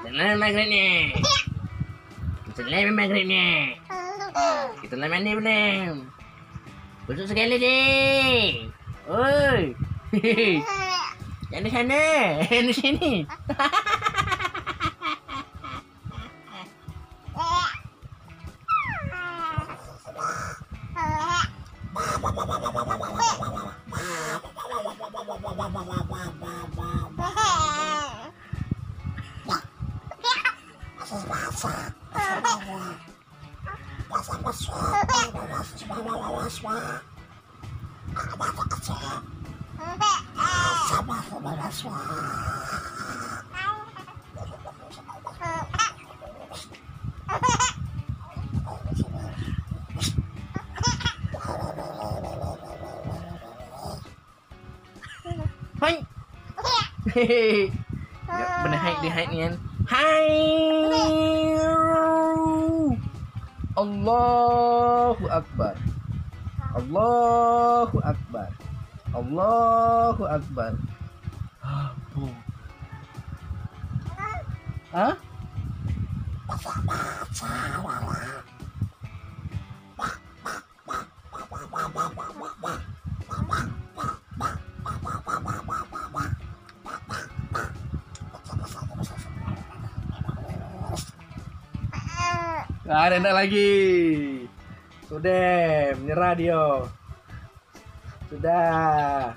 Itulah maghribnya. Itulah maghribnya. Itulah mandi belum? Busuk sekali sih. Oi. Jangan di sana, di sini. Hai. Hehehe. Bener hai di hai nian. Hai. Allahu Akbar. Allahu Akbar. Allahu Akbar. Hah? Gak ada lagi. Sudah menyerah dia. Sudah.